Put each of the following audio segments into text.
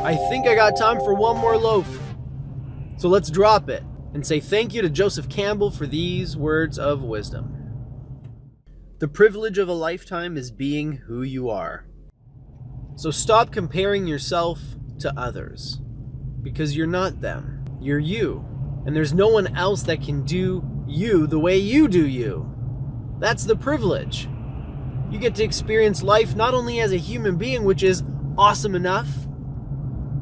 I think I got time for one more loaf. So let's drop it and say thank you to Joseph Campbell for these words of wisdom. The privilege of a lifetime is being who you are. So stop comparing yourself to others, because you're not them. You're you. And there's no one else that can do you the way you do you. That's the privilege. You get to experience life not only as a human being, which is awesome enough,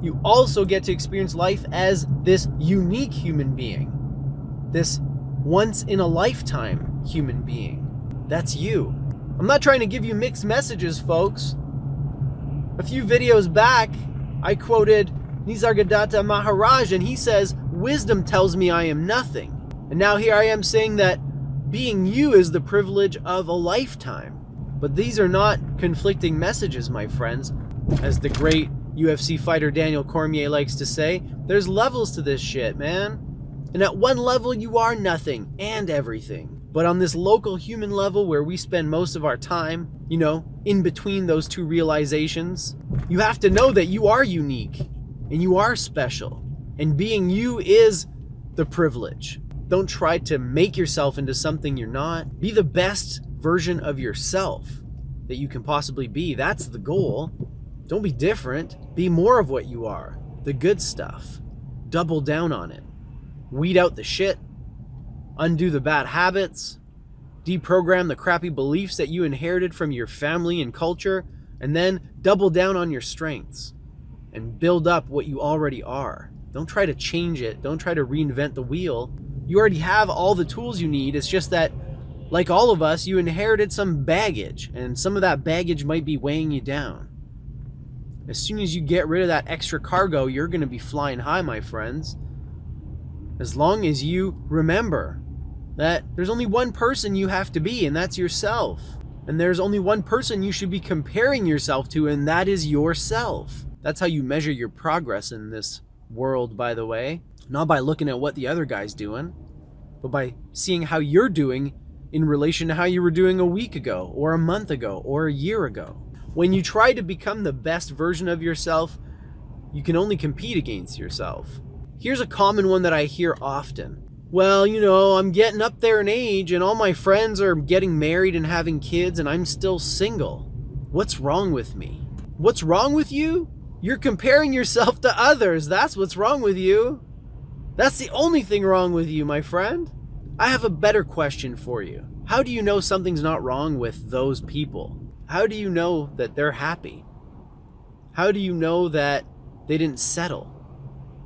you also get to experience life as this unique human being. This once in a lifetime human being. That's you. I'm not trying to give you mixed messages, folks. A few videos back, I quoted Nisargadatta Maharaj, and he says, "Wisdom tells me I am nothing." And now here I am saying that being you is the privilege of a lifetime. But these are not conflicting messages, my friends. As the great UFC fighter Daniel Cormier likes to say, there's levels to this shit, man. And at one level, you are nothing and everything. But on this local human level where we spend most of our time, in between those two realizations, you have to know that you are unique and you are special. And being you is the privilege. Don't try to make yourself into something you're not. Be the best version of yourself that you can possibly be. That's the goal. Don't be different. Be more of what you are. The good stuff. Double down on it. Weed out the shit. Undo the bad habits. Deprogram the crappy beliefs that you inherited from your family and culture. And then double down on your strengths. And build up what you already are. Don't try to change it. Don't try to reinvent the wheel. You already have all the tools you need. It's just that, like all of us, you inherited some baggage. And some of that baggage might be weighing you down. As soon as you get rid of that extra cargo, you're going to be flying high, my friends. As long as you remember that there's only one person you have to be, and that's yourself. And there's only one person you should be comparing yourself to, and that is yourself. That's how you measure your progress in this world, by the way. Not by looking at what the other guy's doing, but by seeing how you're doing in relation to how you were doing a week ago, or a month ago, or a year ago. When you try to become the best version of yourself, you can only compete against yourself. Here's a common one that I hear often. Well, I'm getting up there in age and all my friends are getting married and having kids and I'm still single. What's wrong with me? What's wrong with you? You're comparing yourself to others. That's what's wrong with you. That's the only thing wrong with you, my friend. I have a better question for you. How do you know something's not wrong with those people? How do you know that they're happy? How do you know that they didn't settle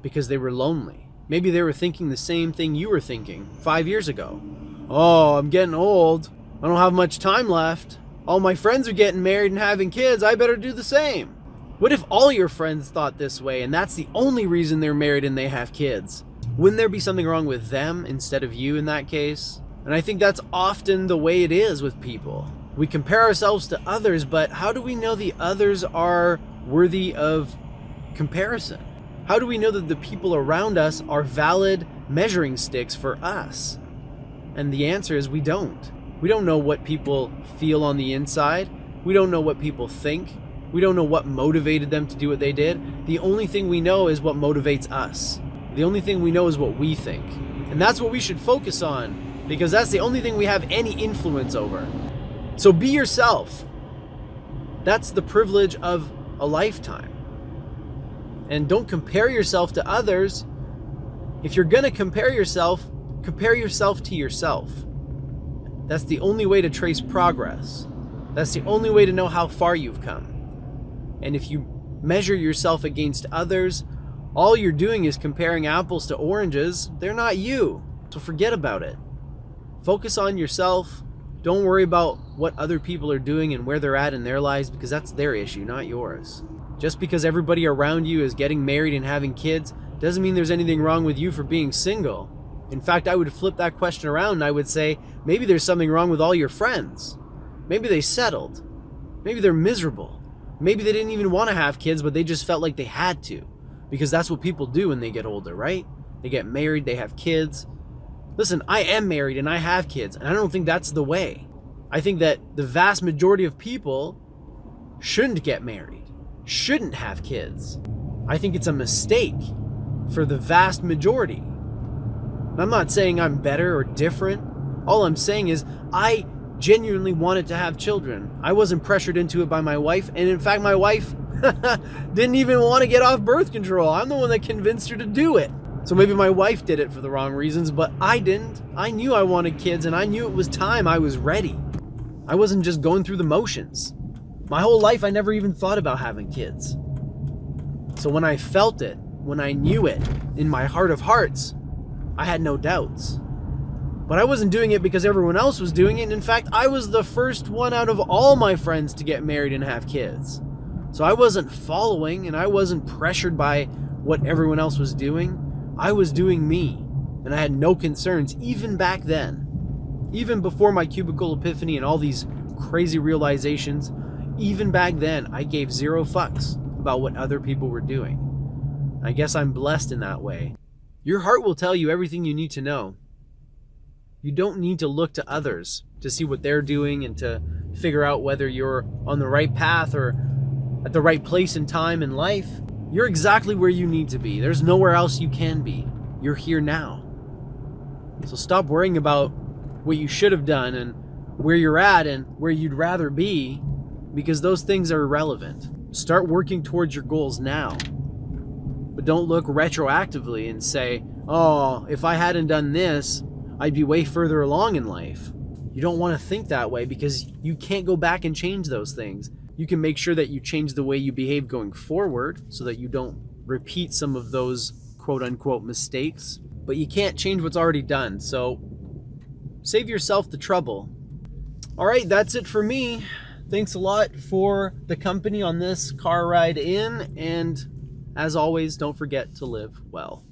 because they were lonely? Maybe they were thinking the same thing you were thinking 5 years ago. Oh, I'm getting old. I don't have much time left. All my friends are getting married and having kids. I better do the same. What if all your friends thought this way and that's the only reason they're married and they have kids? Wouldn't there be something wrong with them instead of you in that case? And I think that's often the way it is with people. We compare ourselves to others, but how do we know the others are worthy of comparison? How do we know that the people around us are valid measuring sticks for us? And the answer is we don't. We don't know what people feel on the inside. We don't know what people think. We don't know what motivated them to do what they did. The only thing we know is what motivates us. The only thing we know is what we think. And that's what we should focus on, because that's the only thing we have any influence over. So be yourself. That's the privilege of a lifetime. And don't compare yourself to others. If you're gonna compare yourself to yourself. That's the only way to trace progress. That's the only way to know how far you've come. And if you measure yourself against others, all you're doing is comparing apples to oranges. They're not you, so forget about it. Focus on yourself. Don't worry about what other people are doing and where they're at in their lives, because that's their issue, not yours. Just because everybody around you is getting married and having kids doesn't mean there's anything wrong with you for being single. In fact, I would flip that question around and I would say, maybe there's something wrong with all your friends. Maybe they settled. Maybe they're miserable. Maybe they didn't even want to have kids, but they just felt like they had to. Because that's what people do when they get older, right? They get married, they have kids. Listen, I am married and I have kids, and I don't think that's the way. I think that the vast majority of people shouldn't get married, shouldn't have kids. I think it's a mistake for the vast majority. I'm not saying I'm better or different. All I'm saying is I genuinely wanted to have children. I wasn't pressured into it by my wife. And in fact, my wife didn't even want to get off birth control. I'm the one that convinced her to do it. So maybe my wife did it for the wrong reasons, but I didn't. I knew I wanted kids, and I knew it was time. I was ready. I wasn't just going through the motions. My whole life, I never even thought about having kids. So when I felt it, when I knew it, in my heart of hearts, I had no doubts. But I wasn't doing it because everyone else was doing it. And in fact, I was the first one out of all my friends to get married and have kids. So I wasn't following, and I wasn't pressured by what everyone else was doing. I was doing me, and I had no concerns, even back then. Even before my cubicle epiphany and all these crazy realizations, even back then, I gave zero fucks about what other people were doing. I guess I'm blessed in that way. Your heart will tell you everything you need to know. You don't need to look to others to see what they're doing and to figure out whether you're on the right path or at the right place and time in life. You're exactly where you need to be. There's nowhere else you can be. You're here now. So stop worrying about what you should have done and where you're at and where you'd rather be, because those things are irrelevant. Start working towards your goals now. But don't look retroactively and say, oh, if I hadn't done this, I'd be way further along in life. You don't want to think that way because you can't go back and change those things. You can make sure that you change the way you behave going forward so that you don't repeat some of those quote-unquote mistakes. But you can't change what's already done, so save yourself the trouble. All right, that's it for me. Thanks a lot for the company on this car ride in, and as always, don't forget to live well.